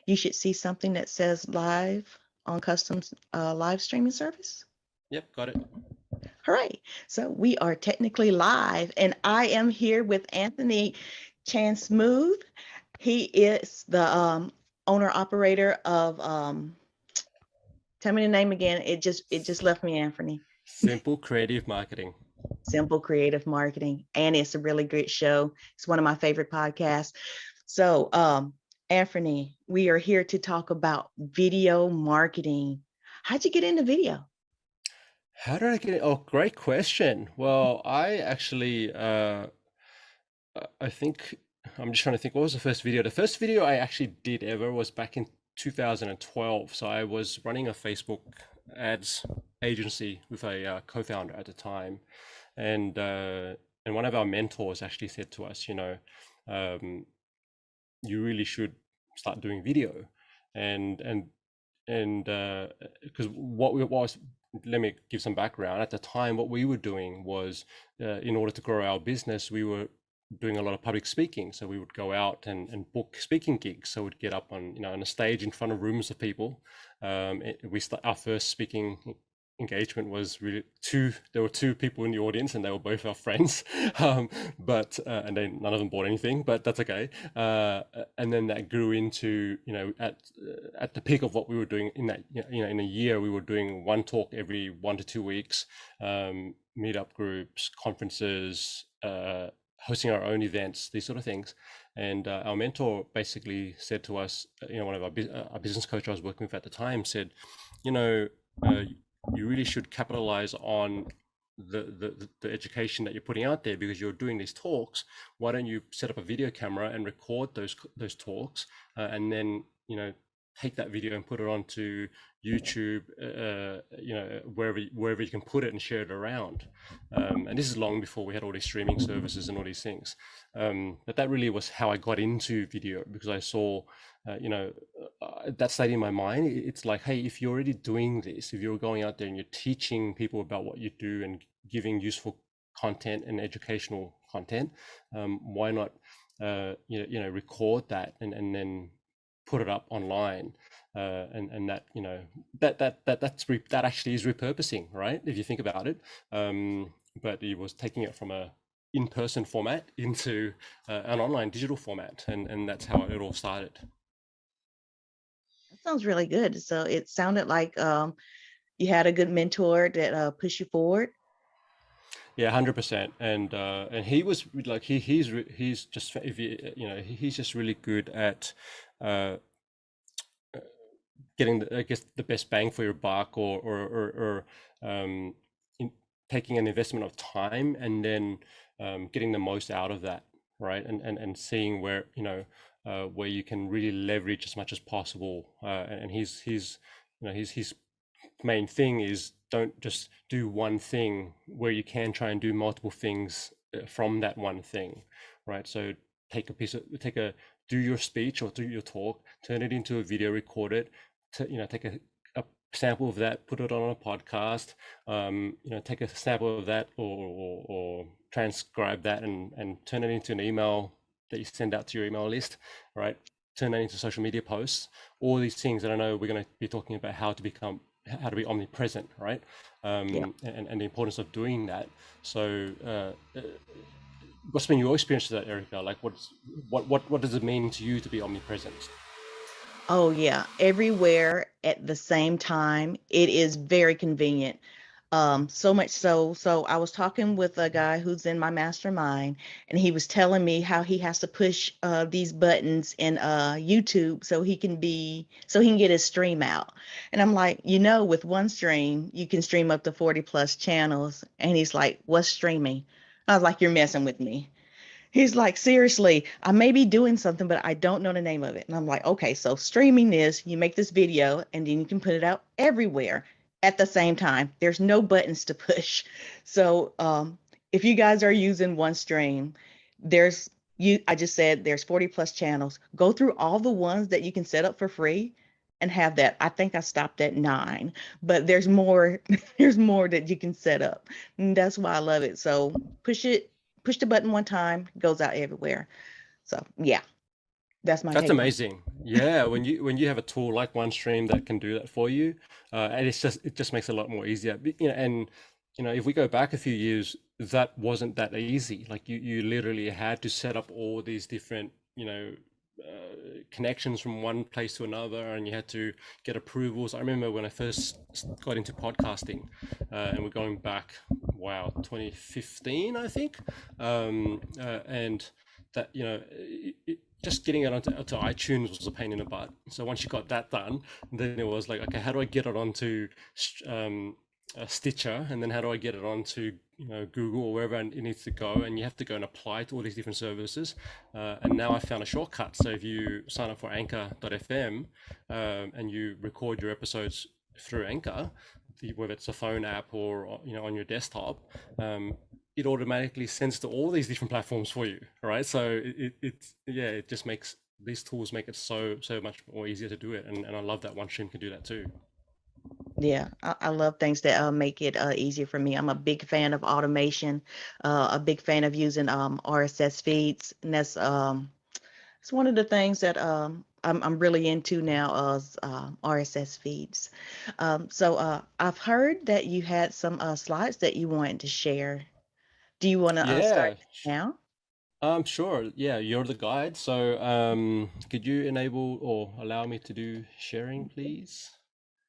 you should see something that says live on custom live streaming service. Yep, got it. All right. So we are technically live, and I am here with Anfernee Changsmooth. He is the owner operator of tell me the name again. It just left me, Anfernee. Simple creative marketing. Simple Creative Marketing, and it's a really great show. It's one of my favorite podcasts. So, Anfernee, we are here to talk about video marketing. How'd you get into video? How did I get it? Oh, great question. Well, I actually, I think I'm just trying to think. What was the first video? The first video I actually did ever was back in 2012. So I was running a Facebook ads agency with a co-founder at the time, and one of our mentors actually said to us, um, you really should start doing video, and because what was, let me give some background. At the time, what we were doing was, in order to grow our business, we were doing a lot of public speaking. So we would go out and book speaking gigs. So we'd get up on a stage in front of rooms of people. Our first speaking engagement was really there were two people in the audience, and they were both our friends. But and then none of them bought anything, but that's okay. And then that grew into, at the peak of what we were doing in that, in a year, we were doing one talk every 1 to 2 weeks, meetup groups, conferences, hosting our own events, these sort of things. And our mentor basically said to us, one of our business coach I was working with at the time said, you really should capitalize on the education that you're putting out there, because you're doing these talks. Why don't you set up a video camera and record those talks, and then take that video and put it onto YouTube, wherever you can put it, and share it around. And this is long before we had all these streaming services and all these things. But that really was how I got into video, because I saw, that stayed in my mind. It's like, hey, if you're already doing this, if you're going out there and you're teaching people about what you do and giving useful content and educational content, why not, record that and then put it up online, and that, that actually is repurposing, right? If you think about it. But it was taking it from a in-person format into an online digital format, and that's how it all started. That sounds really good. So it sounded like you had a good mentor that pushed you forward. Yeah, 100%. And he was like, he's just, if he's just really good at getting I guess the best bang for your buck, or in taking an investment of time, and then getting the most out of that, right? And seeing where, where you can really leverage as much as possible. And his main thing is, don't just do one thing, where you can try and do multiple things from that one thing, right? So do your speech or do your talk, turn it into a video, record it, take a sample of that, put it on a podcast, take a sample of that, or transcribe that, and turn it into an email that you send out to your email list, right? Turn that into social media posts, all these things that I know we're going to be talking about, how to be omnipresent, right? Yeah. And the importance of doing that. So what's been your experience with that, Ericka? Like, what does it mean to you to be omnipresent? Oh, yeah. Everywhere at the same time. It is very convenient. So much so I was talking with a guy who's in my mastermind, and he was telling me how he has to push these buttons in YouTube so he can get his stream out. And I'm like, with one stream, you can stream up to 40 plus channels. And he's like, what's streaming? I was like, you're messing with me. He's like, seriously, I may be doing something, but I don't know the name of it. And I'm like, okay, so streaming is you make this video and then you can put it out everywhere at the same time. There's no buttons to push. So if you guys are using one stream, I just said there's 40 plus channels. Go through all the ones that you can set up for free and have that. I think I stopped at 9, but there's more, there's more that you can set up. And that's why I love it. So push the button one time, goes out everywhere. So yeah. That's my That's take on amazing. Yeah, when you have a tool like OneStream that can do that for you, and it just makes it a lot more easier. You know, and you know, if we go back a few years, that wasn't that easy. Like you literally had to set up all these different, you know, connections from one place to another, and you had to get approvals. I remember when I first got into podcasting, and we're going back, wow, 2015, I think, and that you know just getting it onto iTunes was a pain in the butt. So once you got that done, then it was like, okay, how do I get it onto Stitcher, and then how do I get it onto Google or wherever it needs to go? And you have to go and apply to all these different services. And now I found a shortcut. So if you sign up for Anchor.fm and you record your episodes through Anchor, whether it's a phone app or on your desktop, it automatically sends to all these different platforms for you, right? So it just makes these tools make it so much more easier to do it, and I love that OneStream can do that too. Yeah, I love things that make it easier for me. I'm a big fan of automation, a big fan of using RSS feeds, and that's it's one of the things that I'm really into now is RSS feeds. So I've heard that you had some slides that you wanted to share. Do you want to start Yeah, now? sure. Yeah, you're the guide. So could you enable or allow me to do sharing, please?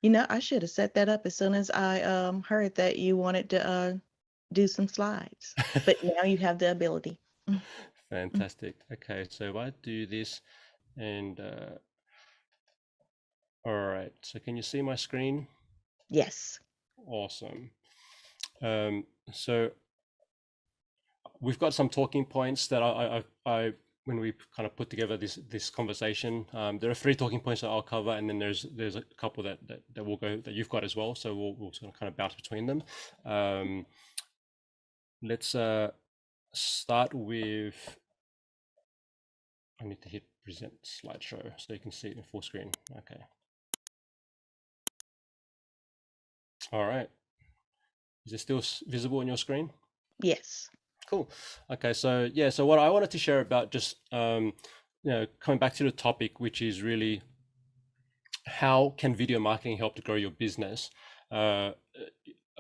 You know, I should have set that up as soon as I heard that you wanted to do some slides. But now you have the ability. Mm, mm. Fantastic. Okay, so if I do this and all right, so can you see my screen? Yes. Awesome. So we've got some talking points that I when we kind of put together this conversation, there are three talking points that I'll cover, and then there's a couple that will go that you've got as well. So we'll sort of kind of bounce between them. Um, let's start with. I need to hit present slideshow so you can see it in full screen. Okay. All right. Is it still visible on your screen? Yes. Cool. Okay, so yeah, so what I wanted to share about just coming back to the topic, which is really how can video marketing help to grow your business? Uh,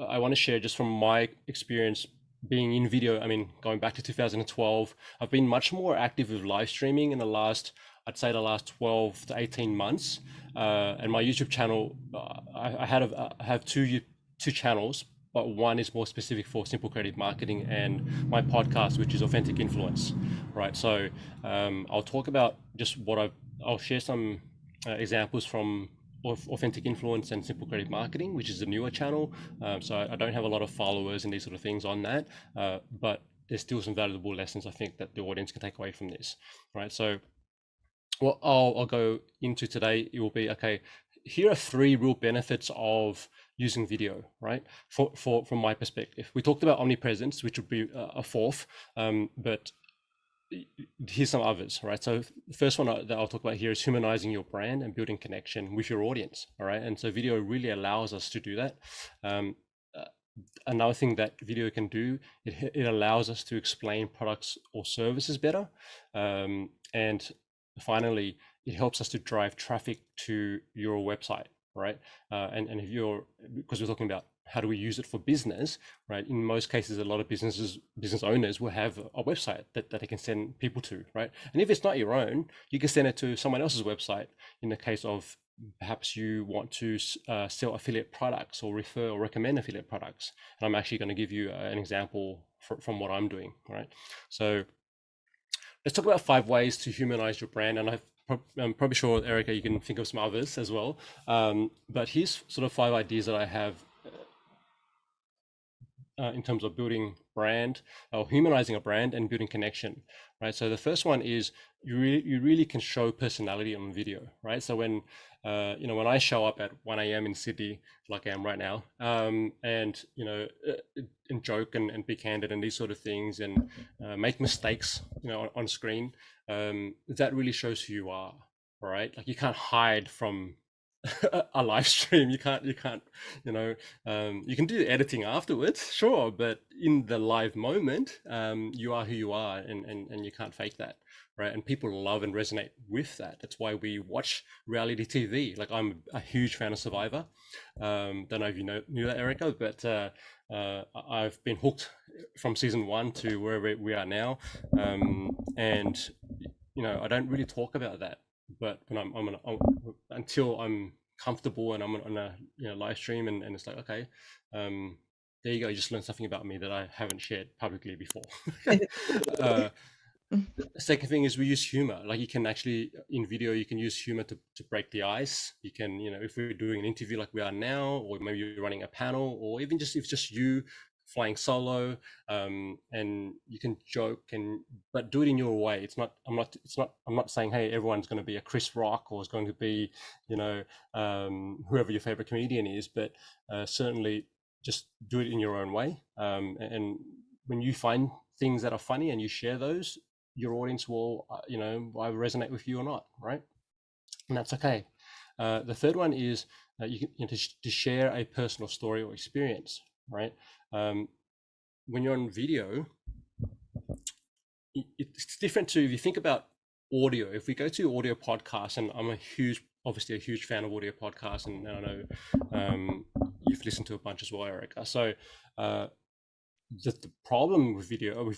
I want to share just from my experience being in video. I mean, going back to 2012, I've been much more active with live streaming in the last, I'd say the last 12 to 18 months. And my YouTube channel, I have two channels, but one is more specific for simple creative marketing, and my podcast, which is Authentic Influence, right? So I'll talk about just I'll share some examples from Authentic Influence and Simple Creative Marketing, which is a newer channel. So I don't have a lot of followers and these sort of things on that, but there's still some valuable lessons I think that the audience can take away from this, right? So what I'll go into today, it will be, okay, here are three real benefits of using video, right? From my perspective, we talked about omnipresence, which would be a fourth, but here's some others, right? So the first one that I'll talk about here is humanizing your brand and building connection with your audience, all right? And so video really allows us to do that. Um, uh, Another thing that video can do, it allows us to explain products or services better. And finally, it helps us to drive traffic to your website, right? And if you're, because we're talking about how do we use it for business, right? In most cases, a lot of business owners will have a website that they can send people to, right? And if it's not your own, you can send it to someone else's website. In the case of perhaps you want to sell affiliate products or refer or recommend affiliate products. And I'm actually going to give you an example from what I'm doing, right? So let's talk about 5 ways to humanize your brand. And I'm probably sure, Ericka, you can think of some others as well. But here's sort of 5 ideas that I have in terms of building brand or humanizing a brand and building connection, right? So the first one is you really can show personality on video, right? So when when I show up at 1 a.m. in Sydney, like I am right now, and and joke and be candid and these sort of things, and make mistakes, on screen, that really shows who you are, right? Like you can't hide from a live stream. You can't you can do editing afterwards, sure, but in the live moment, you are who you are, and you can't fake that, right? And people love and resonate with that. That's why we watch reality TV. Like, I'm a huge fan of Survivor. Don't know if you knew that, Ericka, but I've been hooked from season 1 to wherever we are now. And I don't really talk about that, but when until I'm comfortable and I'm on a live stream, and it's like, okay, there you go, you just learned something about me that I haven't shared publicly before. uh, the second thing is we use humor. Like, you can actually, in video, you can use humor to break the ice. You can, if we're doing an interview like we are now, or maybe you're running a panel, or even just if just you flying solo, and you can joke, but do it in your way. I'm not saying, hey, everyone's going to be a Chris Rock, or is going to be, whoever your favorite comedian is, but certainly just do it in your own way. And when you find things that are funny and you share those, your audience will, either resonate with you or not, right? And that's okay. The third one is to share a personal story or experience, right? When you're on video, it's different to, if you think about audio. If we go to audio podcasts, and I'm obviously a huge fan of audio podcasts, and I know you've listened to a bunch as well, Ericka. So the problem with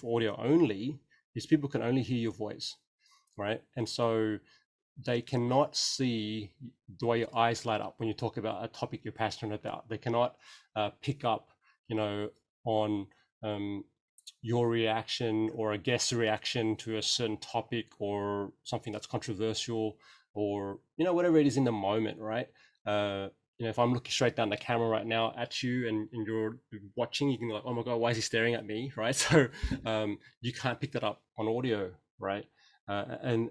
audio only is people can only hear your voice, right? And so they cannot see the way your eyes light up when you talk about a topic you're passionate about. They cannot pick up, on your reaction or a guest's reaction to a certain topic or something that's controversial, or whatever it is in the moment, right? If I'm looking straight down the camera right now at you, and you're watching, you can be like, oh my god, why is he staring at me, right? So you can't pick that up on audio, right? And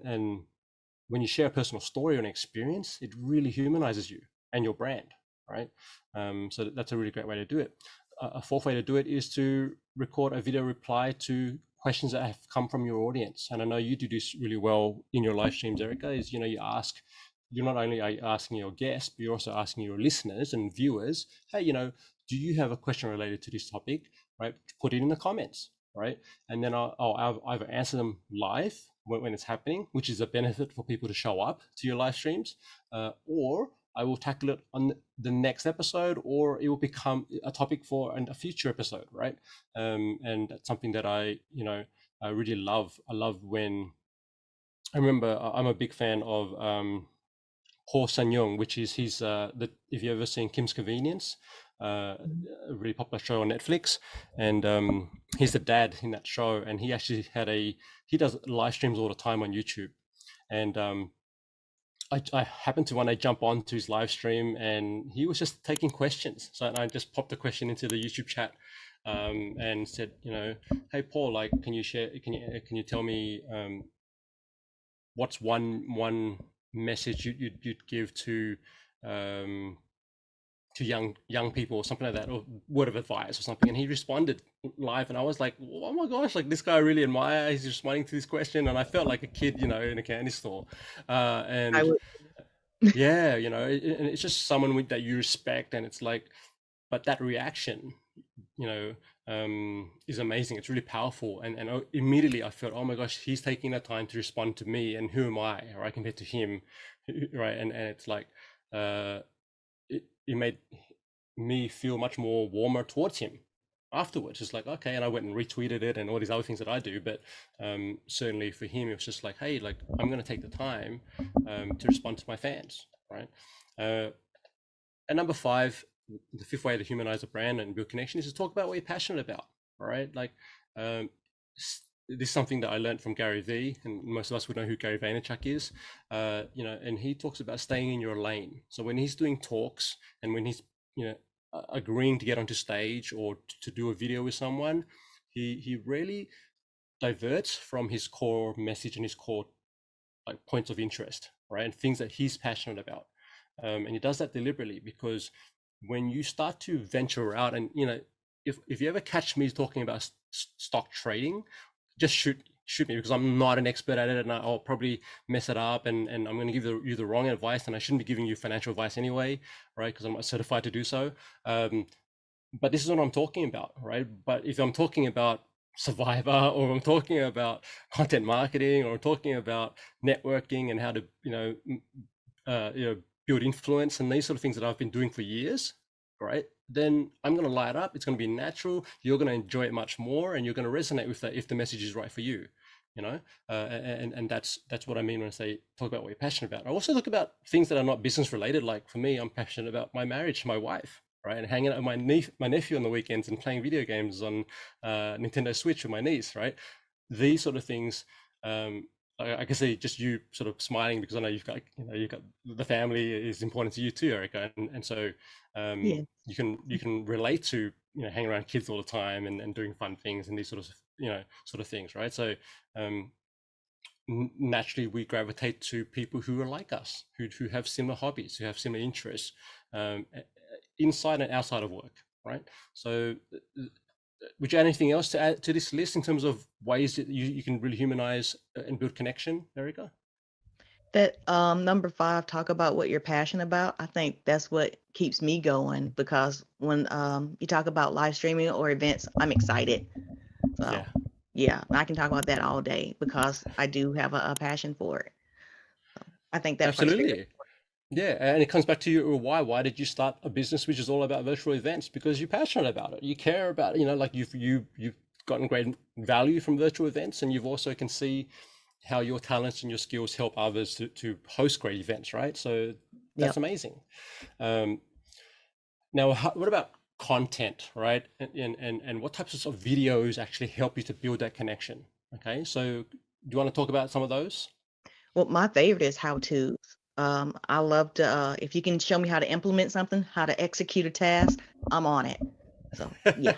when you share a personal story or an experience, it really humanizes you and your brand, right? So that's a really great way to do it. A fourth way to do it is to record a video reply to questions that have come from your audience. And I know you do this really well in your live streams, Ericka, is, you're not only asking your guests, but you're also asking your listeners and viewers, hey, do you have a question related to this topic, right? Put it in the comments, right? And then I'll either answer them live when it's happening, which is a benefit for people to show up to your live streams, or I will tackle it on the next episode, or it will become a topic for a future episode, right? And that's something that I really love. I love when, I remember, I'm a big fan of Paul Sanyong, which is if you've ever seen Kim's Convenience, a really popular show on Netflix, and he's the dad in that show, and he actually he does live streams all the time on YouTube, and I happened to one day jump on to his live stream, and he was just taking questions. So I just popped a question into the YouTube chat, and said, hey Paul, like, can you tell me what's one message you'd give to young people, or something like that, or word of advice or something. And he responded live, and I was like, oh my gosh, like, this guy I really admire, he's responding to this question. And I felt like a kid, in a candy store. I And would. yeah, and it's just someone that you respect, and it's like, but that reaction, is amazing. It's really powerful. And immediately I felt, oh my gosh, he's taking that time to respond to me, and who am I, right, compared to him, right? And it's like, it made me feel much more warmer towards him afterwards. It's like, okay, and I went and retweeted it and all these other things that I do, but certainly for him, it was just like, hey, like, I'm going to take the time to respond to my fans, right? And number 5, the fifth way to humanize a brand and build connection is to talk about what you're passionate about, all right? Like, this is something that I learned from Gary Vee, and most of us would know who Gary Vaynerchuk is, and he talks about staying in your lane. So when he's doing talks, and when he's, agreeing to get onto stage or to do a video with someone, he really diverts from his core message and his core, like, points of interest, right? And things that he's passionate about. And he does that deliberately, because when you start to venture out, and, if you ever catch me talking about stock trading, just shoot me, because I'm not an expert at it, and I'll probably mess it up, and I'm going to give you the wrong advice, and I shouldn't be giving you financial advice anyway, right? Because I'm not certified to do so. But this is what I'm talking about, right? But if I'm talking about Survivor, or I'm talking about content marketing, or I'm talking about networking and how to, build influence and these sort of things that I've been doing for years, right? Then I'm going to light up. It's going to be natural. You're going to enjoy it much more, and you're going to resonate with that if the message is right for you. And that's what I mean when I say talk about what you're passionate about. I also talk about things that are not business related. Like for me, I'm passionate about my marriage to my wife, right, and hanging out with my nephew on the weekends and playing video games on Nintendo Switch with my niece, right? These sort of things. I can see just you sort of smiling because I know you've got the family is important to you too, Ericka, and so Yeah. you can relate to hanging around kids all the time and doing fun things and these sort of things, right? So um, naturally we gravitate to people who are like us, who have similar hobbies, who have similar interests, inside and outside of work, right? So would you add anything else to add to this list in terms of ways that you can really humanize and build connection, Ericka? That number 5, talk about what you're passionate about. I think that's what keeps me going because when you talk about live streaming or events, I'm excited. So Yeah, yeah, I can talk about that all day because I do have a passion for it. So I think that part's very absolutely. Yeah, and it comes back to your why. Why did you start a business which is all about virtual events? Because you're passionate about it. You care about it. Like you've gotten great value from virtual events, and you've also can see how your talents and your skills help others to host great events, right? So that's Yep. amazing. Um, Now, what about content, right? And what types of videos actually help you to build that connection? Okay, so do you want to talk about some of those? Well, my favorite is how to's. I love to if you can show me how to implement something, how to execute a task, I'm on it. So yeah.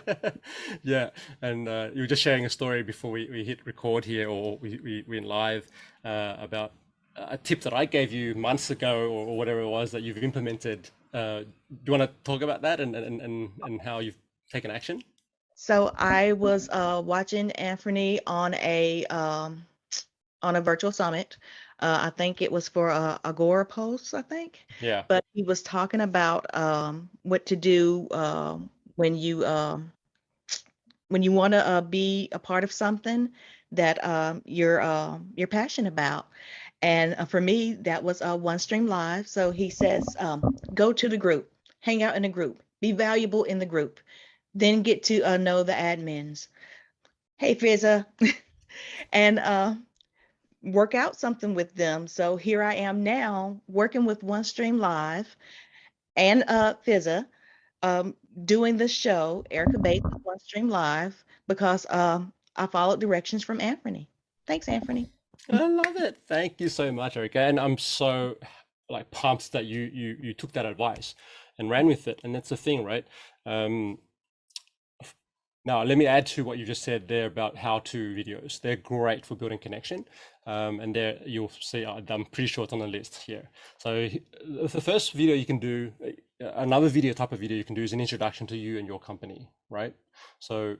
Yeah, and you were just sharing a story before we hit record here, or we went live, about a tip that I gave you months ago, or whatever it was that you've implemented. Do you want to talk about that and how you've taken action? So I was watching Anfernee on a virtual summit. I think it was for Agora posts, I think. Yeah. But he was talking about what to do when you want to be a part of something that you're passionate about. And for me, that was One Stream Live. So he says, go to the group, hang out in the group, be valuable in the group, then get to know the admins. Hey, Fizza, and work out something with them. So here I am now working with One Stream Live and Fizza, um, doing the show, Erica Bates with One Stream Live, because I followed directions from Anthony. Thanks, Anthony. I love it. Thank you so much, Erica. And I'm so like pumped that you took that advice and ran with it. And that's the thing, right? Um, Now, let me add to what you just said there about how-to videos. They're great for building connection, and there you'll see. I'm pretty sure it's on the list here. So the first video you can do, another video type of video you can do is an introduction to you and your company, right? So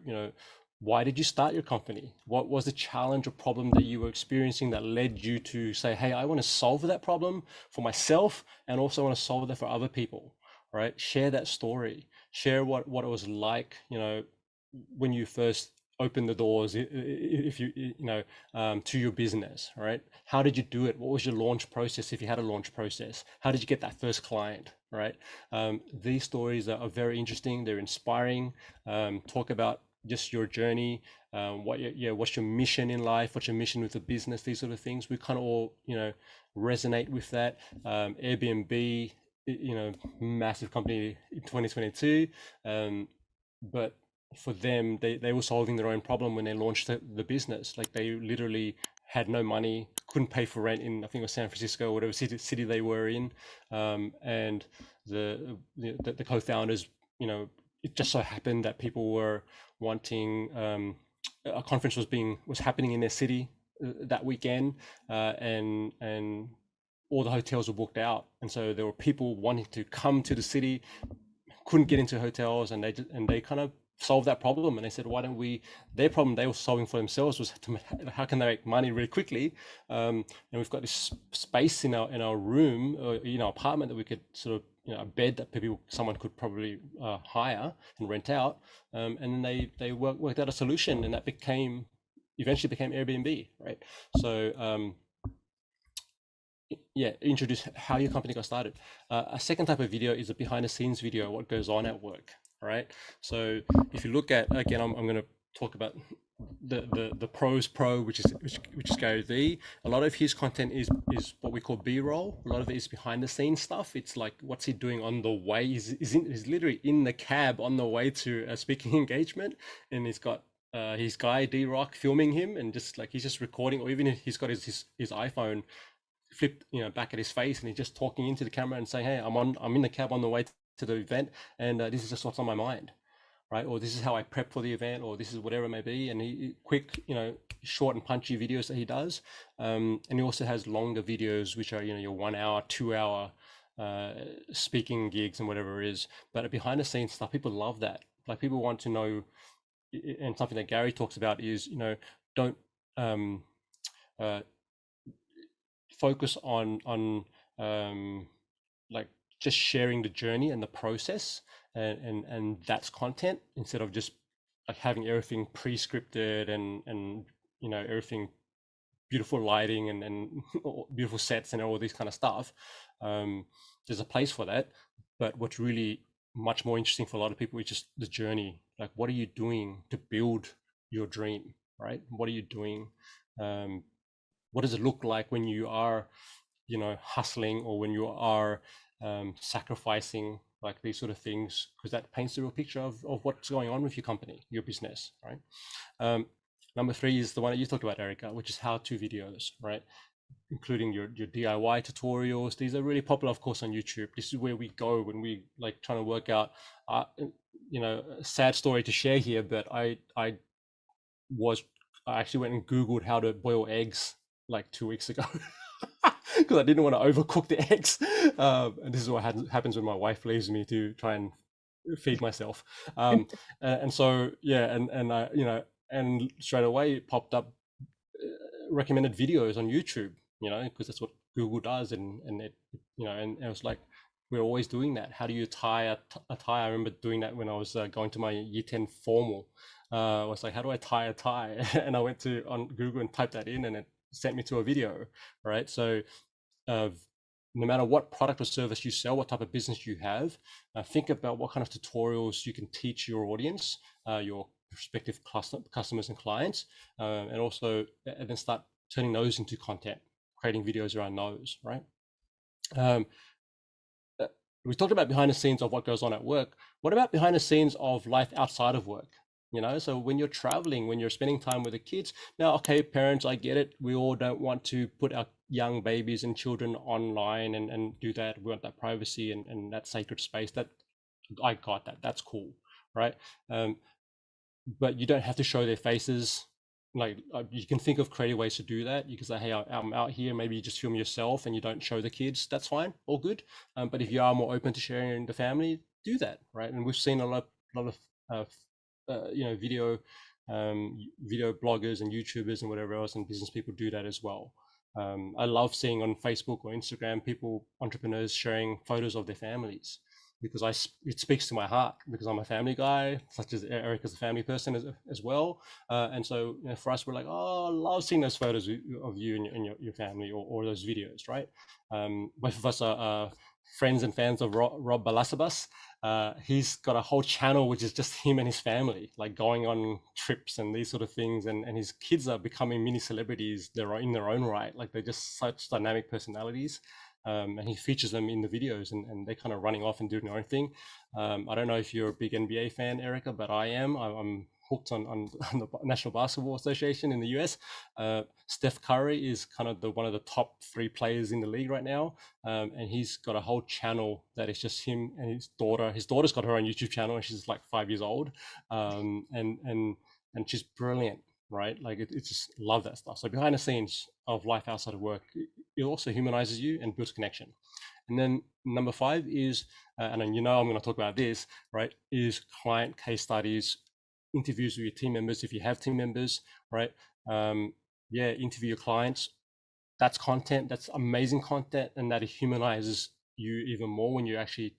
why did you start your company? What was the challenge or problem that you were experiencing that led you to say, hey, I want to solve that problem for myself, and also want to solve that for other people, right? Share that story. Share what it was like, when you first open the doors, if to your business, right? How did you do it? What was your launch process, if you had a launch process? How did you get that first client, right? These stories are very interesting. They're inspiring. Talk about just your journey, what's your mission in life, what's your mission with the business, these sort of things. We kind of all resonate with that. Airbnb, massive company in 2022, but for them, they were solving their own problem when they launched the business. Like they literally had no money, couldn't pay for rent in, I think it was San Francisco or whatever city they were in, and the co-founders, it just so happened that people were wanting, a conference was happening in their city that weekend, and all the hotels were booked out, and so there were people wanting to come to the city, couldn't get into hotels, and they kind of solved that problem. And they said, why don't we, their problem they were solving for themselves was how can they make money really quickly, and we've got this space in our room, or apartment, that we could sort of a bed that someone could probably hire and rent out, and then they worked out a solution, and that eventually became Airbnb, right? So yeah, introduce how your company got started. A second type of video is a behind the scenes video, what goes on at work, right? So if you look at, again, I'm going to talk about the pros pro, which is Gary Vee. A lot of his content is what we call B-roll. A lot of it is behind the scenes stuff. It's like, what's he doing on the way? He's literally in the cab on the way to a speaking engagement, and he's got his guy D-Rock filming him, and just like he's just recording, or even if he's got his iPhone flipped back at his face, and he's just talking into the camera and saying, hey, I'm in the cab on the way to the event, and this is just what's on my mind, right? Or this is how I prep for the event, or this is whatever it may be. And he quick, short and punchy videos that he does. And he also has longer videos, which are your 1 hour, 2 hour speaking gigs and whatever it is. But behind the scenes stuff, people love that. Like, people want to know, and something that Gary talks about is, don't focus on like just sharing the journey and the process, and that's content, instead of just like having everything pre-scripted and everything beautiful lighting and beautiful sets and all this kind of stuff. There's a place for that, but what's really much more interesting for a lot of people is just the journey. Like, what are you doing to build your dream, right? What are you doing? What does it look like when you are hustling, or when you are sacrificing, like these sort of things, because that paints a real picture of what's going on with your company, your business, right? Number 3 is the one that you talked about, Ericka, which is how-to videos, right? Including your DIY tutorials. These are really popular, of course, on YouTube. This is where we go when we like trying to work out, a sad story to share here, but I actually went and Googled how to boil eggs like 2 weeks ago. Because I didn't want to overcook the eggs. And this is what happens when my wife leaves me to try and feed myself. And so, yeah, and I, and straight away it popped up recommended videos on YouTube, because that's what Google does. And it, and it was like, we're always doing that. How do you tie a tie? I remember doing that when I was going to my year 10 formal. I was like, how do I tie a tie? And I went on Google and typed that in, and it sent me to a video, right? So no matter what product or service you sell, what type of business you have, think about what kind of tutorials you can teach your audience, your prospective customers and clients, and also, and then start turning those into content, creating videos around those, right? We talked about behind the scenes of what goes on at work. What about behind the scenes of life outside of work? So when you're traveling, when you're spending time with the kids, now, okay, parents, I get it. We all don't want to put our young babies and children online and do that. We want that privacy and that sacred space. That I got that. That's cool, right? But you don't have to show their faces. Like, you can think of creative ways to do that. You can say, hey, I'm out here. Maybe you just film yourself and you don't show the kids. That's fine, all good. But if you are more open to sharing the family, do that, right? And we've seen a lot of video bloggers and YouTubers and whatever else, and business people do that as well. I love seeing on Facebook or Instagram entrepreneurs sharing photos of their families, because it speaks to my heart, because I'm a family guy, such as Eric is a family person as well. And so for us, we're like, oh, I love seeing those photos of you and your family, or those videos, right? Both of us are friends and fans of Rob Balasabas. He's got a whole channel which is just him and his family, like going on trips and these sort of things. And his kids are becoming mini celebrities in their own right. Like, they're just such dynamic personalities. And he features them in the videos, and they're kind of running off and doing their own thing. I don't know if you're a big NBA fan, Ericka, but I am. I'm hooked on the National Basketball Association in the US. Steph Curry is kind of one of the top 3 players in the league right now. And he's got a whole channel that is just him and his daughter. His daughter's got her own YouTube channel, and she's like 5 years old. And she's brilliant, right? Like, it's just love that stuff. So behind the scenes of life outside of work, it also humanizes you and builds connection. And then number 5 is, and then I'm going to talk about this, right, is client case studies, interviews with your team members if you have team members, right? Interview your clients. That's content. That's amazing content, and that humanizes you even more when you actually,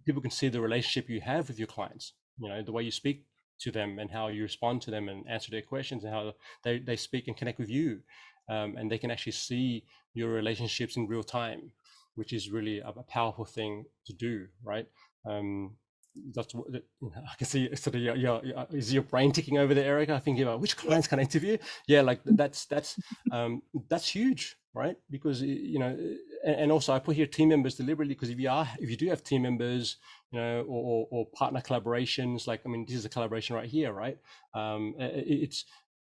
people can see the relationship you have with your clients, you know, the way you speak to them and how you respond to them and answer their questions and how they speak and connect with you. And they can actually see your relationships in real time, which is really a powerful thing to do, right? That's what I can see. Sort of, is your brain ticking over there, Ericka? Thinking about which Yeah. clients can I interview? Yeah, like that's huge, right? Because you know, and also I put here team members deliberately because if you do have team members, you know, or partner collaborations, like I mean, this is a collaboration right here, right? It's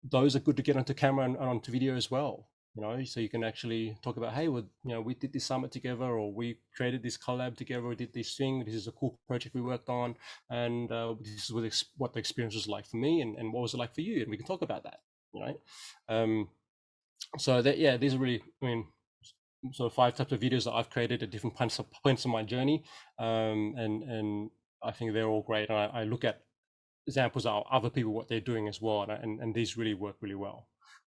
those are good to get onto camera and onto video as well, you know, so you can actually talk about, hey, well, you know, we did this summit together, or we created this collab together, we did this thing, this is a cool project we worked on, and this is what the experience was like for me, and what was it like for you, and we can talk about that, right? So that, yeah, these are really, I mean, sort of 5 types of videos that I've created at different points of my journey, and I think they're all great, and I look at examples of other people, what they're doing as well, and these really work really well,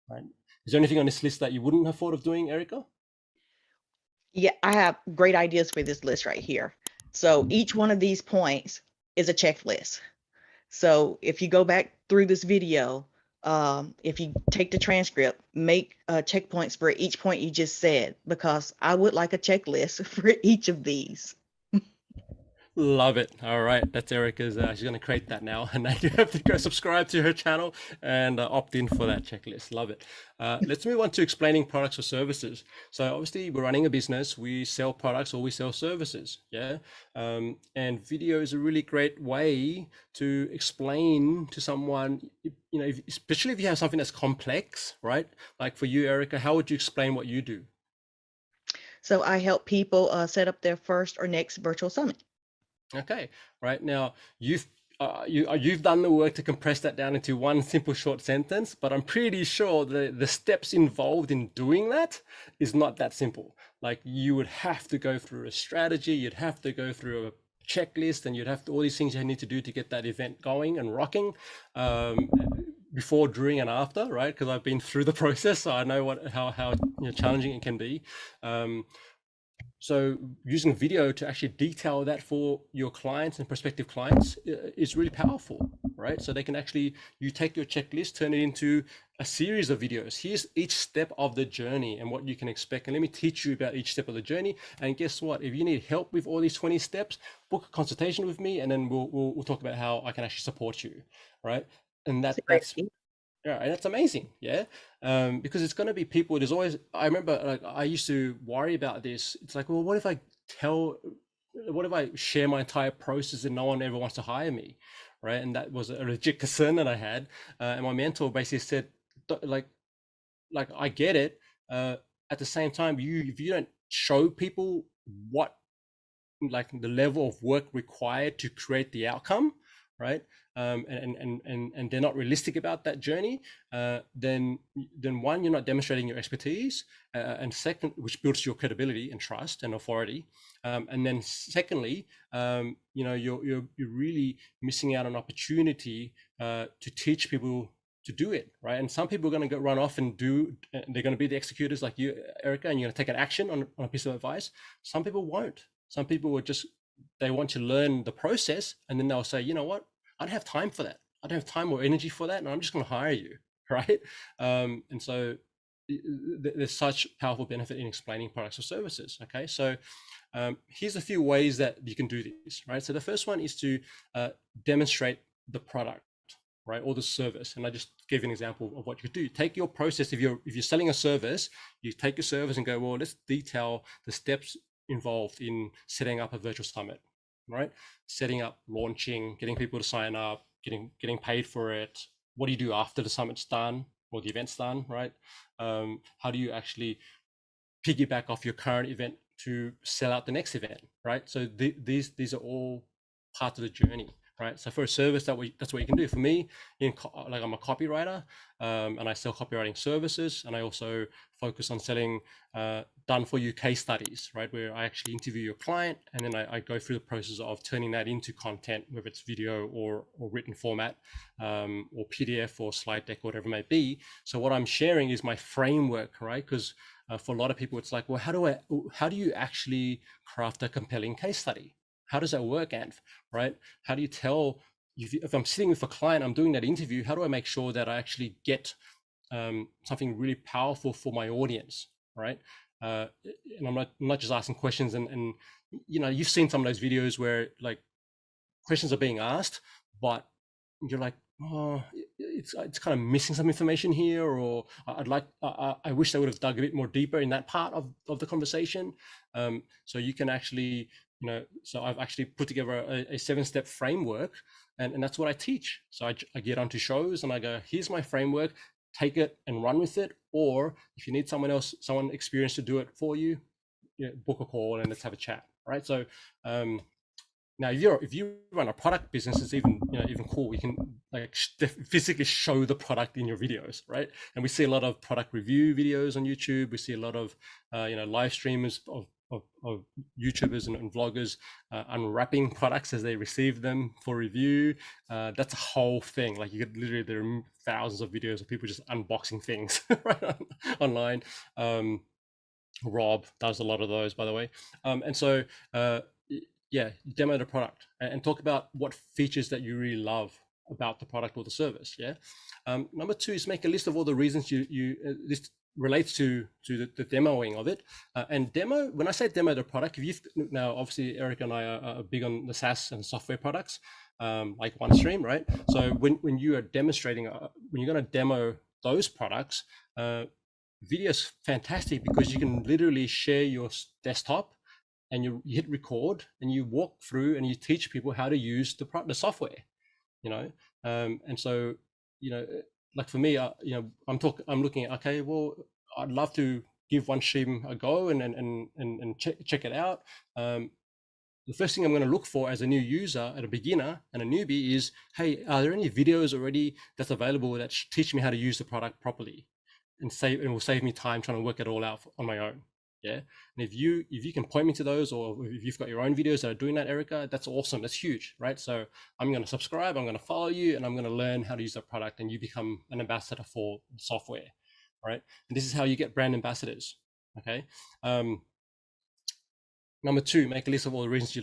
right? Is there anything on this list that you wouldn't have thought of doing, Ericka? Yeah, I have great ideas for this list right here. So each one of these points is a checklist. So if you go back through this video, if you take the transcript, make checkpoints for each point you just said, because I would like a checklist for each of these. Love it. All right, that's Erica's. She's going to create that now, and now you have to go subscribe to her channel and opt in for that checklist. Love it. Let's move on to explaining products or services. So obviously, we're running a business. We sell products or we sell services. Yeah, and video is a really great way to explain to someone. You know, especially if you have something that's complex, right? Like for you, Ericka, how would you explain what you do? So I help people set up their first or next virtual summit. Okay, right now you've done the work to compress that down into one simple short sentence, but I'm pretty sure the steps involved in doing that is not that simple. Like you would have to go through a strategy, you'd have to go through a checklist, and you'd have to all these things you need to do to get that event going and rocking. Before, during, and after, right? Because I've been through the process, so I know how you know, challenging it can be. So using video to actually detail that for your clients and prospective clients is really powerful, right? So they can actually, you take your checklist, turn it into a series of videos. Here's each step of the journey and what you can expect. And let me teach you about each step of the journey. And guess what? If you need help with all these 20 steps, book a consultation with me, and then we'll talk about how I can actually support you, right? And It's a great that's idea. yeah, and that's amazing. Yeah, because it's going to be people. There's always. I remember, like, I used to worry about this. It's like, well, what if I tell? What if I share my entire process and no one ever wants to hire me, right? And that was a legit concern that I had. And my mentor basically said, like, I get it. At the same time, if you don't show people what like the level of work required to create the outcome, right? And they're not realistic about that journey, then one, you're not demonstrating your expertise, and second, which builds your credibility and trust and authority, and then secondly, you know, you're really missing out on opportunity to teach people to do it, right? And some people are going to go run off and do, they're going to be the executors like you, Ericka, and you're going to take an action on a piece of advice. Some people won't. Some people will just, they want to learn the process, and then they'll say, you know what, I don't have time for that. I don't have time or energy for that, and I'm just going to hire you, right? And so there's such powerful benefit in explaining products or services. Okay, so here's a few ways that you can do this, right? So the first one is to demonstrate the product, right, or the service. And I just gave you an example of what you could do. Take your process. If you're selling a service, you take your service and go, well, let's detail the steps involved in setting up a virtual summit, right? Setting up, launching, getting people to sign up, getting paid for it. What do you do after the summit's done or the event's done, right? How do you actually piggyback off your current event to sell out the next event, right? So these are all part of the journey. right? So for a service, that's what you can do. For me, like I'm a copywriter, and I sell copywriting services, and I also focus on selling done for you case studies, right? Where I actually interview your client, and then I go through the process of turning that into content, whether it's video or written format, or PDF or slide deck, whatever it may be. So what I'm sharing is my framework, right? Because for a lot of people, it's like, well, how do you actually craft a compelling case study? How does that work, Anf? Right? How do you tell if I'm sitting with a client, I'm doing that interview, how do I make sure that I actually get something really powerful for my audience, right? And I'm not just asking questions, and you've seen some of those videos where like questions are being asked, but you're like, oh, it's kind of missing some information here, or I wish they would have dug a bit more deeper in that part of the conversation. So you can actually, so I've actually put together a 7-step framework, and that's what I teach. So I get onto shows and I go, here's my framework, take it and run with it. Or if you need someone experienced to do it for you, book a call and let's have a chat, right? So now, if you run a product business, it's even cool. You can like physically show the product in your videos, right? And we see a lot of product review videos on YouTube. We see a lot of live streamers of YouTubers and vloggers unwrapping products as they receive them for review. That's a whole thing. Like there are thousands of videos of people just unboxing things right online. Rob does a lot of those, by the way. And so demo the product and talk about what features that you really love about the product or the service. Number 2 is make a list of all the reasons this relates to the demoing of it. And when I say demo the product, now obviously Ericka and I are big on the SaaS and software products, like OneStream, right? So when you are demonstrating, when you're going to demo those products, video is fantastic because you can literally share your desktop and you hit record and you walk through and you teach people how to use the software, and so like for me, I'm looking at, okay, well, I'd love to give OneStream a go and check it out. The first thing I'm going to look for as a new user, at a beginner and a newbie, is, hey, are there any videos already that's available that teach me how to use the product properly, and will save me time trying to work it all out on my own. And if you can point me to those, or if you've got your own videos that are doing that, Ericka, that's awesome. That's huge, right? So I'm going to subscribe, I'm going to follow you, and I'm going to learn how to use that product, and you become an ambassador for software, right? And this is how you get brand ambassadors. Okay. Number 2, make a list of all the reasons you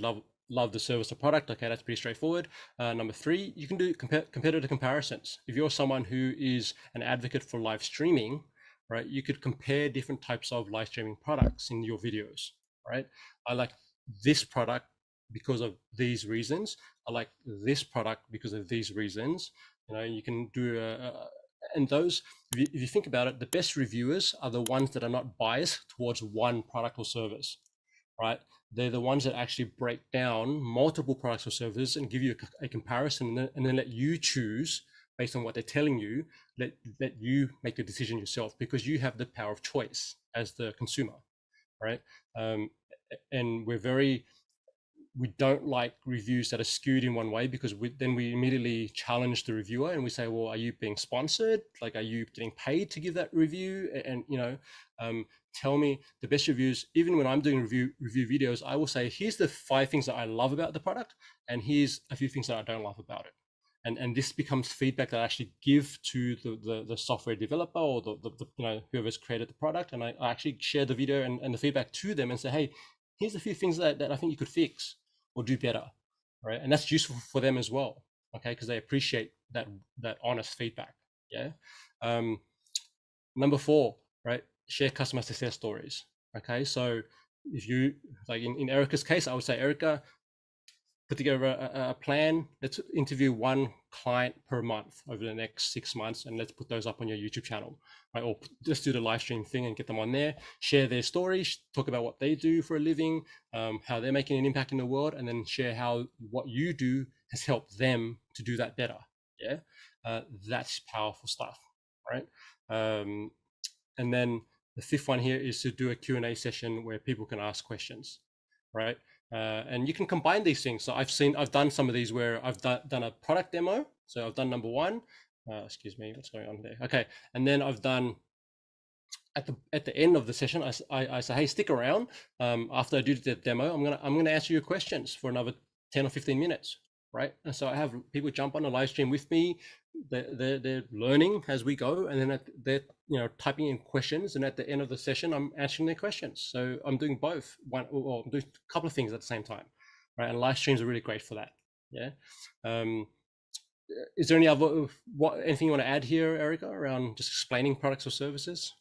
love the service or product. Okay, that's pretty straightforward. Number 3, you can do competitor comparisons. If you're someone who is an advocate for live streaming, right, you could compare different types of live streaming products in your videos, right? I like this product because of these reasons. I like this product because of these reasons. You can do and those, if you think about it, the best reviewers are the ones that are not biased towards one product or service, right? They're the ones that actually break down multiple products or services and give you a comparison, and then let you choose based on what they're telling you. Let you make the decision yourself, because you have the power of choice as the consumer, right? And we don't like reviews that are skewed in one way, because then we immediately challenge the reviewer and we say, well, are you being sponsored? Like, are you getting paid to give that review? And tell me the best reviews. Even when I'm doing review videos, I will say, here's the 5 things that I love about the product, and here's a few things that I don't love about it. And this becomes feedback that I actually give to the software developer, or the whoever's created the product, and I actually share the video and the feedback to them and say, hey, here's a few things that I think you could fix or do better, right? And that's useful for them as well, okay? Because they appreciate that honest feedback. Number 4, right? Share customer success stories. Okay, so if you, like in Ericka's case, I would say, Ericka, put together a plan. Let's interview 1 client per month over the next 6 months, and let's put those up on your YouTube channel, right? Or just do the live stream thing and get them on there, share their stories, talk about what they do for a living, how they're making an impact in the world, and then share how what you do has helped them to do that better. That's powerful stuff, right? And then the 5th one here is to do a Q&A session where people can ask questions, right? And you can combine these things. So I've done some of these where I've done a product demo. So I've done number one. Excuse me, what's going on there? Okay, and then I've done at the end of the session, I say, hey, stick around. After I do the demo, I'm gonna answer your questions for another 10 or 15 minutes, right? And so I have people jump on a live stream with me. They're learning as we go, and then they're typing in questions. And at the end of the session, I'm answering their questions. So I'm doing both. Or I'm doing a couple of things at the same time, right? And live streams are really great for that. Yeah. Is there anything you want to add here, Ericka, around just explaining products or services?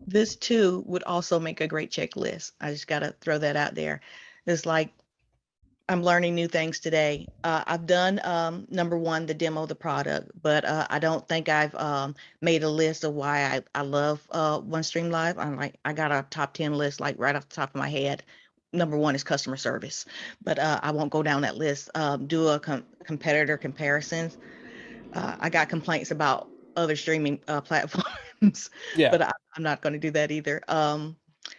This too would also make a great checklist. I just got to throw that out there. It's like I'm learning new things today. I've done number one, the demo of the product, but I don't think I've made a list of why I love OneStreamLive. I got a top 10 list like right off the top of my head. Number one is customer service, but I won't go down that list. Do a competitor comparisons. I got complaints about other streaming platforms, Yeah. but I'm not going to do that either.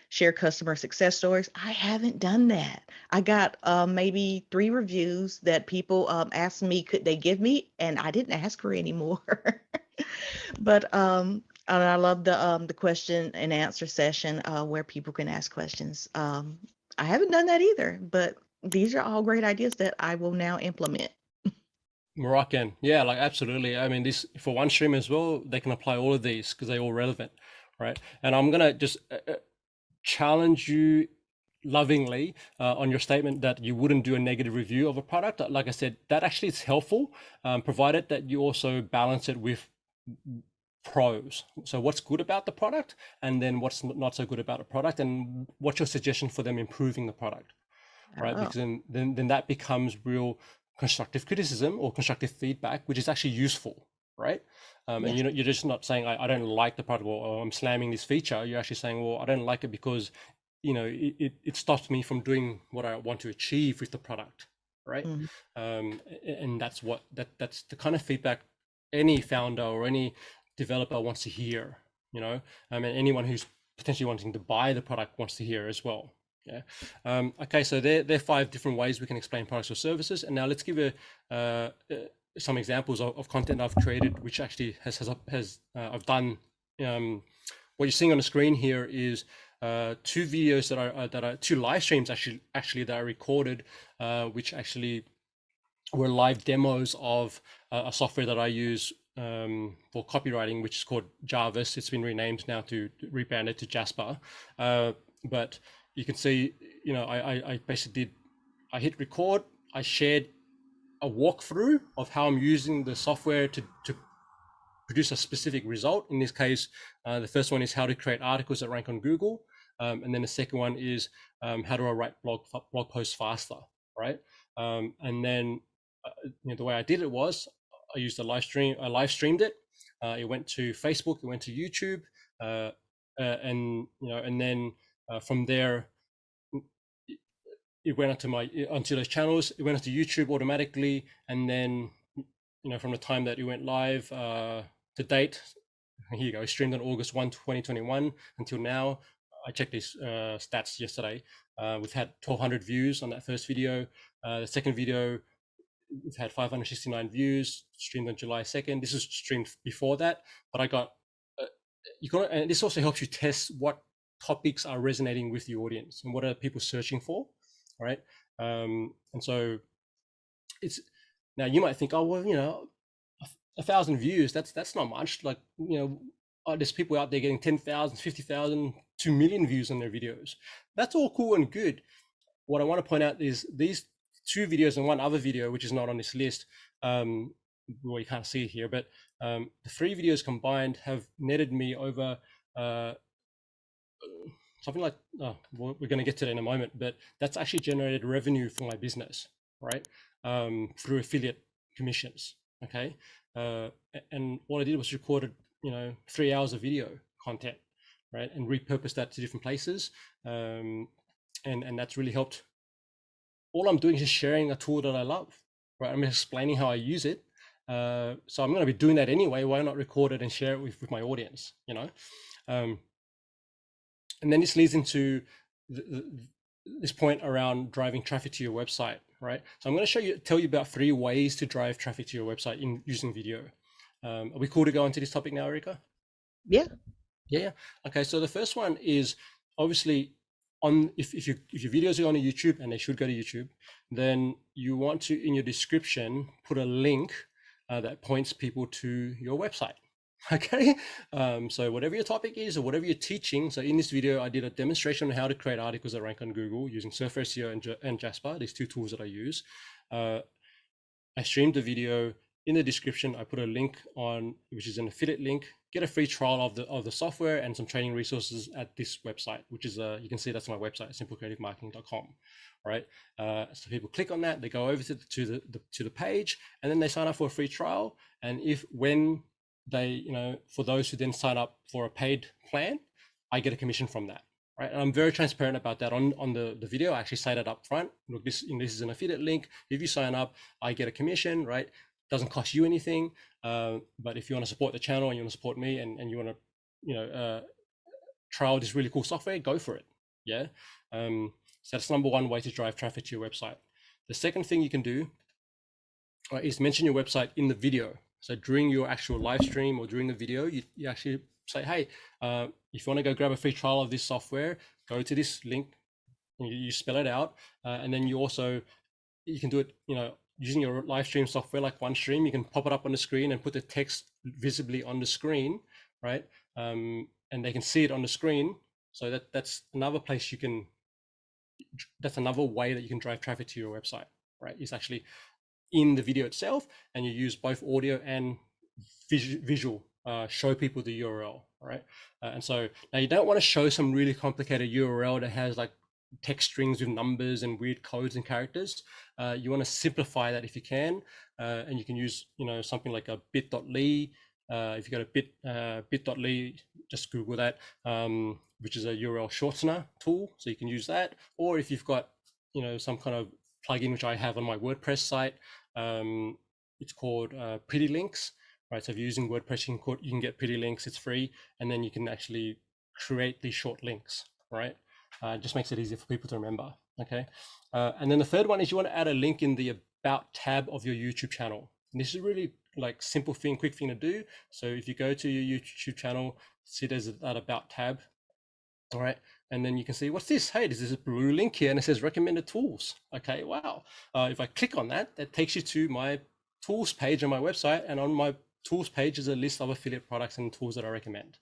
Share customer success stories. I haven't done that. I got maybe 3 reviews that people asked me, could they give me? And I didn't ask for any more. But and I love the question and answer session where people can ask questions. I haven't done that either, but these are all great ideas that I will now implement. Moroccan, yeah, like absolutely. I mean, this for one stream as well, they can apply all of these because they're all relevant, right? And I'm gonna just challenge you lovingly on your statement that you wouldn't do a negative review of a product. Like I said, that actually is helpful, provided that you also balance it with pros. So what's good about the product, and then what's not so good about the product, and what's your suggestion for them improving the product, right? Oh, Because then that becomes real constructive criticism or constructive feedback, which is actually useful, right? And yes. you're just not saying I don't like the product or I'm slamming this feature. You're actually saying, well, I don't like it because it stops me from doing what I want to achieve with the product, right? Mhm. And that's the kind of feedback any founder or any developer wants to hear. And anyone who's potentially wanting to buy the product wants to hear as well. Yeah. Okay, so there are 5 different ways we can explain products or services, and now let's give some examples of content I've created, which actually has I've done. What you're seeing on the screen here is 2 videos that are 2 live streams actually that I recorded, which actually were live demos of a software that I use for copywriting, which is called Jarvis. It's been renamed now to rebranded to Jasper, but you can see, I basically I hit record. I shared a walkthrough of how I'm using the software to produce a specific result. In this case, the first one is how to create articles that rank on Google. And then the second one is how do I write blog posts faster, right? And then the way I did it was I used a live stream. I live streamed it. It went to Facebook. It went to YouTube, and then from there it went onto those channels. It went onto YouTube automatically, and then from the time that it went live to date, here you go, streamed on August 1, 2021 until now. I checked these stats yesterday. We've had 1,200 views on that first video. The second video, we've had 569 views, streamed on July 2nd. This was streamed before that, but I got, and this also helps you test what topics are resonating with the audience and what are people searching for, right? And so it's, now you might think, oh, well, 1,000 views, that's not much. Like, there's people out there getting 10,000, 50,000, 2 million views on their videos. That's all cool and good. What I want to point out is these 2 videos and one other video, which is not on this list, well, you can't see it here, but the 3 videos combined have netted me over something like, we're going to get to that in a moment, but that's actually generated revenue for my business, right? Through affiliate commissions. Okay. And what I did was recorded, 3 hours of video content, right? And repurposed that to different places. And that's really helped. All I'm doing is just sharing a tool that I love, right? I'm explaining how I use it. So I'm going to be doing that anyway. Why not record it and share it with my audience, and then this leads into this point around driving traffic to your website, right? So I'm going to tell you about 3 ways to drive traffic to your website in using video. Are we cool to go into this topic now, Ericka? Yeah. Yeah. Okay. So the first one is obviously if your videos are on YouTube, and they should go to YouTube, then you want to, in your description, put a link that points people to your website. Okay. So whatever your topic is or whatever you're teaching. So in this video, I did a demonstration on how to create articles that rank on Google using Surfer SEO and Jasper, these 2 tools that I use. I streamed the video. In the description, I put a link on, which is an affiliate link. Get a free trial of the software and some training resources at this website, which is you can see that's my website, simplecreativemarketing.com. Right. So people click on that, they go over to the page, and then they sign up for a free trial. And when they, for those who then sign up for a paid plan, I get a commission from that. Right. And I'm very transparent about that on the video. I actually say that up front. Look, this is an affiliate link. If you sign up, I get a commission, right? Doesn't cost you anything, but if you want to support the channel and you want to support me, and you want to trial this really cool software, go for it. Yeah. So that's number 1 way to drive traffic to your website. The second thing you can do is mention your website in the video. So during your actual live stream or during the video, you actually say, hey, if you want to go grab a free trial of this software, go to this link, and you spell it out, and then you can do it, using your live stream software like OneStream. You can pop it up on the screen and put the text visibly on the screen, right? And they can see it on the screen. So that's another place that's another way that you can drive traffic to your website, right? It's actually in the video itself, and you use both audio and visual, show people the URL, right? And so now you don't want to show some really complicated URL that has like text strings with numbers and weird codes and characters. You want to simplify that if you can, and you can use something like a bit.ly. If you go to bit.ly, just Google that, which is a URL shortener tool, so you can use that. Or if you've got some kind of plugin, which I have on my WordPress site, it's called Pretty Links, right? So if you're using WordPress, you can get Pretty Links. It's free, and then you can actually create these short links, right? It just makes it easier for people to remember. Okay. And then the third one is you want to add a link in the About tab of your YouTube channel. And this is really like quick thing to do. So if you go to your YouTube channel, see there's that About tab. All right. And then you can see, what's this? Hey, there's this blue link here and it says recommended tools. Okay. Wow. If I click on that, that takes you to my tools page on my website. And on my tools page is a list of affiliate products and tools that I recommend.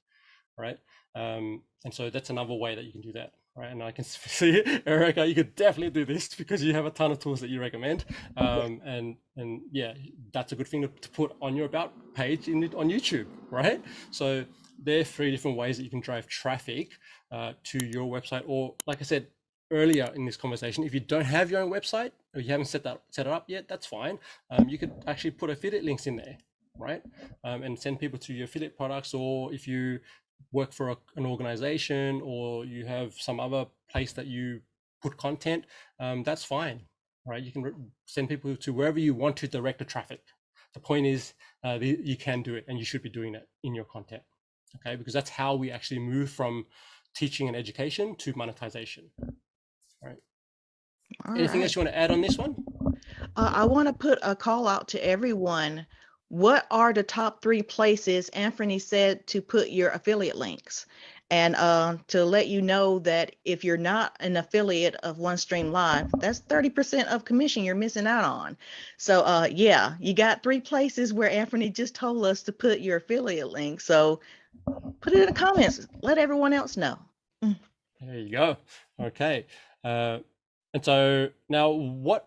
Right. And so that's another way that you can do that. Right. And I can see, Ericka, you could definitely do this because you have a ton of tools that you recommend. And yeah, that's a good thing to put on your About page on YouTube. Right. So there are 3 different ways that you can drive traffic to your website. Or like I said earlier in this conversation, if you don't have your own website or you haven't set it up yet, that's fine. You could actually put affiliate links in there, right? And send people to your affiliate products. Or if you work for an organization or you have some other place that you put content, that's fine, right? You can send people to wherever you want to direct the traffic. The point is you can do it, and you should be doing it in your content. Okay, because that's how we actually move from teaching and education to monetization. All right. Anything else you want to add on this one? I want to put a call out to everyone. What are the top 3 places Anfernee said to put your affiliate links? And to let you know that if you're not an affiliate of OneStreamlive, that's 30% of commission you're missing out on. So yeah, you got 3 places where Anfernee just told us to put your affiliate link. So put it in the comments. Let everyone else know. There you go. Okay. And so now we're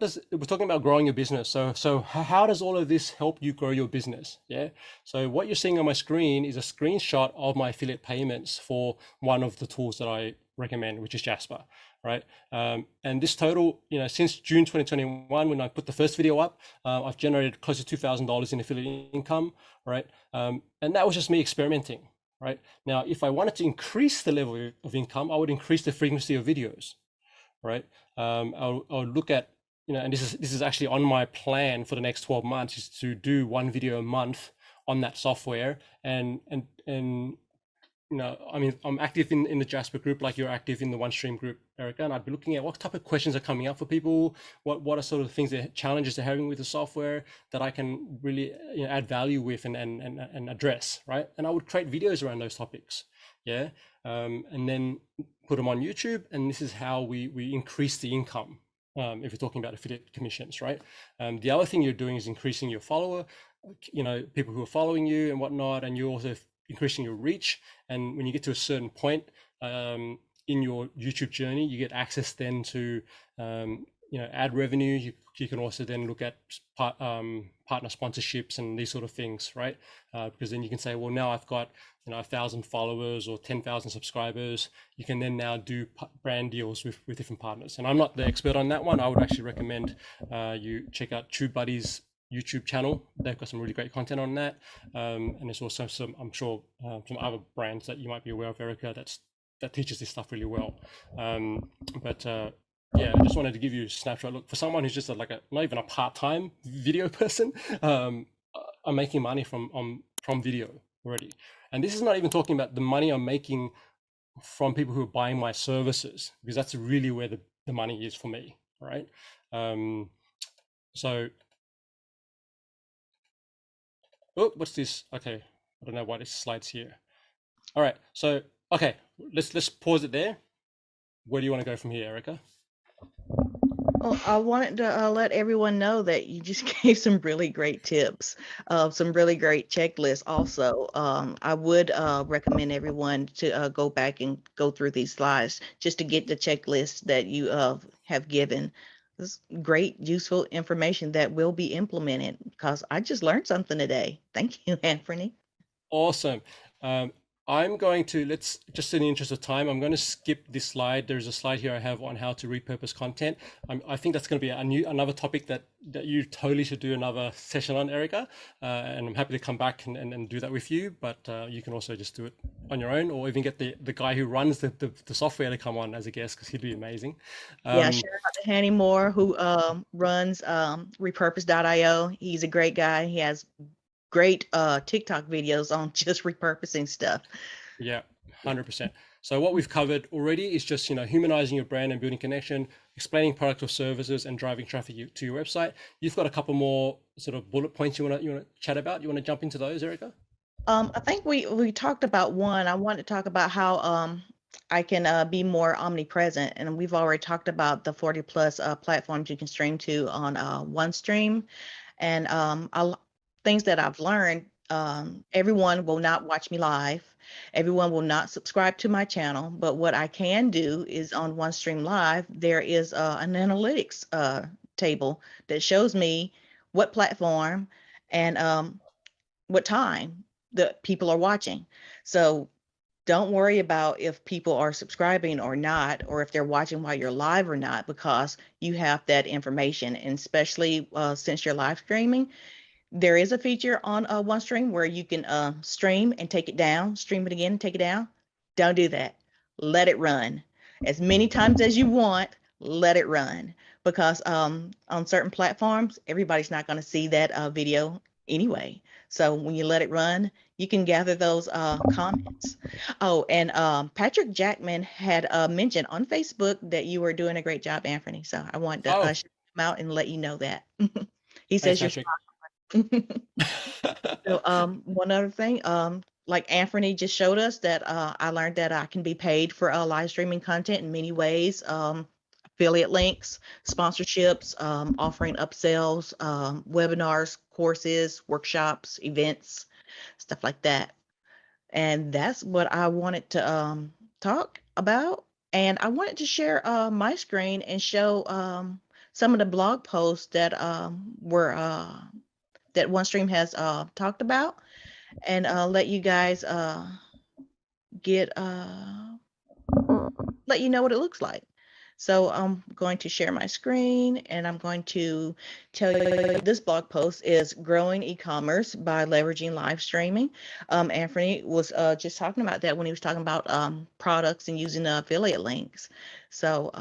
talking about growing your business. So how does all of this help you grow your business? Yeah. So what you're seeing on my screen is a screenshot of my affiliate payments for one of the tools that I recommend, which is Jasper, right? And this total, since June 2021, when I put the first video up, I've generated close to $2,000 in affiliate income, right? And that was just me experimenting, right? Now, if I wanted to increase the level of income, I would increase the frequency of videos, right? I'll look at, and this is actually on my plan for the next 12 months, is to do 1 video a month on that software, and I mean, I'm active in the Jasper group, like you're active in the OneStream group, Ericka, and I'd be looking at what type of questions are coming up for people, what are sort of things that challenges they're having with the software that I can really add value with and address, right? And I would create videos around those topics, yeah, and then put them on YouTube, and this is how we increase the income. If you're talking about affiliate commissions, right? The other thing you're doing is increasing your follower, people who are following you and whatnot, and you're also increasing your reach. And when you get to a certain point in your YouTube journey, you get access then to ad revenue. You can also then look at partner sponsorships and these sort of things, right? Because then you can say, well, now I've got 1,000 followers or 10,000 subscribers. You can then now do brand deals with different partners. And I'm not the expert on that one. I would actually recommend you check out TubeBuddy's YouTube channel. They've got some really great content on that, and there's also some, I'm sure, some other brands that you might be aware of, Ericka, that teaches this stuff really well. But yeah, I just wanted to give you a snapshot. Look, for someone who's just not even a part-time video person, I'm making money from video already, and this is not even talking about the money I'm making from people who are buying my services, because that's really where the money is for me, right? So oh, what's this? Okay, I don't know why this slide's here. All right, so okay, let's pause it there. Where do you want to go from here, Ericka? Well, I wanted to let everyone know that you just gave some really great tips, some really great checklists. Also, I would recommend everyone to go back and go through these slides just to get the checklist that you have given. This great, useful information that will be implemented because I just learned something today. Thank you, Anfernee. Awesome. I'm going to, let's just in the interest of time, I'm going to skip this slide. There's a slide here I have on how to repurpose content. I think that's going to be another topic that you totally should do another session on, Ericka. And I'm happy to come back and do that with you. But you can also just do it on your own, or even get the guy who runs the software to come on as a guest, because he'd be amazing. Yeah, shout out to Hanny Moore, who runs repurpose.io. He's a great guy. He has great TikTok videos on just repurposing stuff. Yeah, 100%. So what we've covered already is just, humanizing your brand and building connection, explaining product or services, and driving traffic to your website. You've got a couple more sort of bullet points you want to chat about. You want to jump into those, Ericka? I think we talked about one. I want to talk about how I can be more omnipresent, and we've already talked about the 40 plus platforms you can stream to on OneStream, and things that I've learned. Everyone will not watch me live. Everyone will not subscribe to my channel. But what I can do is on OneStream Live, there is an analytics table that shows me what platform and what time the people are watching. So don't worry about if people are subscribing or not, or if they're watching while you're live or not, because you have that information. And especially since you're live streaming, there is a feature on OneStream where you can stream and take it down, stream it again, and take it down. Don't do that. Let it run as many times as you want. Let it run, because on certain platforms, everybody's not going to see that video anyway. So when you let it run, you can gather those comments. Oh, and Patrick Jackman had mentioned on Facebook that you were doing a great job, Anthony. So I wanted to Oh, shout him out and let you know that. He thanks, says you're Patrick. so one other thing, like Anthony just showed us that I learned that I can be paid for live streaming content in many ways. Affiliate links, sponsorships, offering upsells, webinars, courses, workshops, events, stuff like that. And that's what I wanted to talk about. And I wanted to share my screen and show some of the blog posts that were that OneStream has talked about, and let you guys get let you know what it looks like. So I'm going to share my screen and I'm going to tell you this blog post is Growing E-commerce by Leveraging Live Streaming. Anfernee was just talking about that when he was talking about products and using affiliate links. So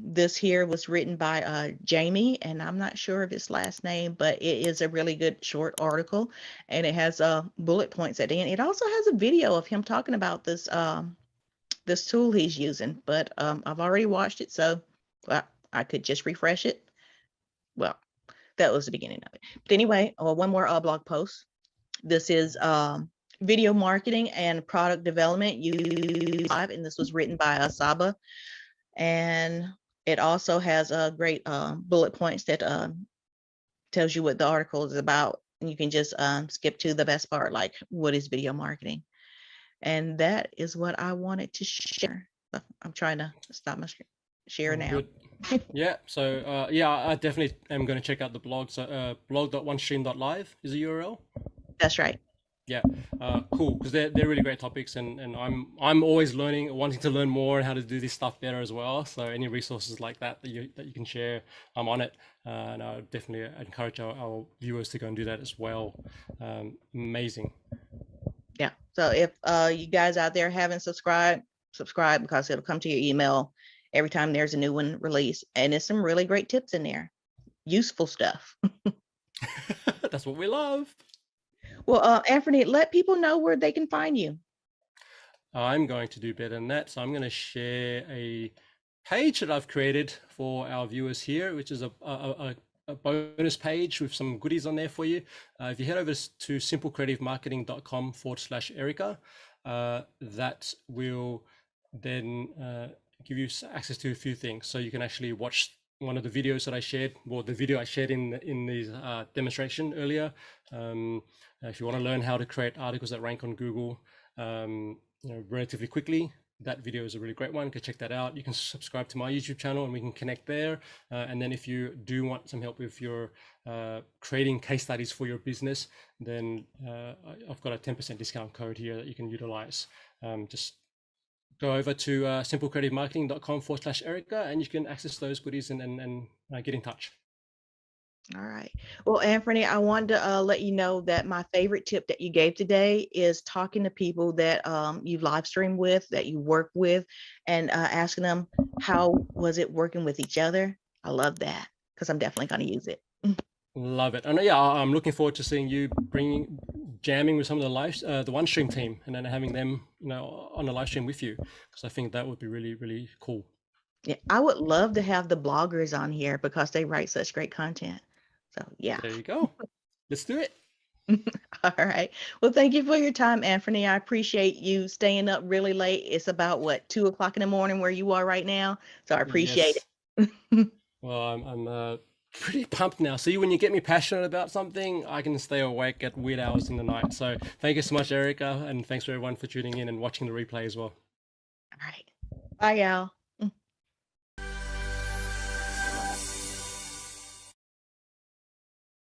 this here was written by Jamie, and I'm not sure of his last name, but it is a really good short article, and it has bullet points at the end. It also has a video of him talking about this tool he's using, but I've already watched it, so well, I could just refresh it. Well, that was the beginning of it. But anyway, one more blog post. This is video marketing and product development use live, and this was written by Saba, and it also has a great bullet points that tells you what the article is about, and you can just skip to the best part, like what is video marketing. And that is what I wanted to share. I'm trying to stop my share Oh, now. good. Yeah. So yeah, I definitely am going to check out the blog. So blog.onestream.live is the URL. That's right. Yeah, cool, because they're really great topics, and I'm always learning, wanting to learn more and how to do this stuff better as well. So any resources like that you can share, I'm on it, and I would definitely encourage our viewers to go and do that as well. Amazing. Yeah. So if you guys out there haven't subscribed, subscribe, because it'll come to your email every time there's a new one released, and there's some really great tips in there, useful stuff. That's what we love. Well, Anfernee, let people know where they can find you. I'm going to do better than that. So I'm going to share a page that I've created for our viewers here, which is a bonus page with some goodies on there for you. If you head over to simplecreativemarketing.com/Ericka, that will then give you access to a few things. So you can actually watch one of the videos that I shared, or the video I shared in the demonstration earlier. If you want to learn how to create articles that rank on Google, relatively quickly, that video is a really great one. Go check that out. You can subscribe to my YouTube channel and we can connect there. And then if you do want some help with your creating case studies for your business, then I've got a 10% discount code here that you can utilize. Just go over to simplecreativemarketing.com/Ericka and you can access those goodies and get in touch. All right. Well, Anfernee, I wanted to let you know that my favorite tip that you gave today is talking to people that you live stream with, that you work with, and asking them how was it working with each other. I love that, because I'm definitely going to use it. Love it. And yeah, I'm looking forward to seeing you jamming with some of the the one stream team, and then having them, on the live stream with you, because I think that would be really, really cool. Yeah, I would love to have the bloggers on here because they write such great content. So yeah. There you go. Let's do it. All right. Well, thank you for your time, Anfernee. I appreciate you staying up really late. It's about what, 2 o'clock in the morning where you are right now. So I appreciate Yes. it. Well, I'm pretty pumped now. See, when you get me passionate about something, I can stay awake at weird hours in the night. So thank you so much, Ericka, and thanks for everyone for tuning in and watching the replay as well. All right. Bye, y'all.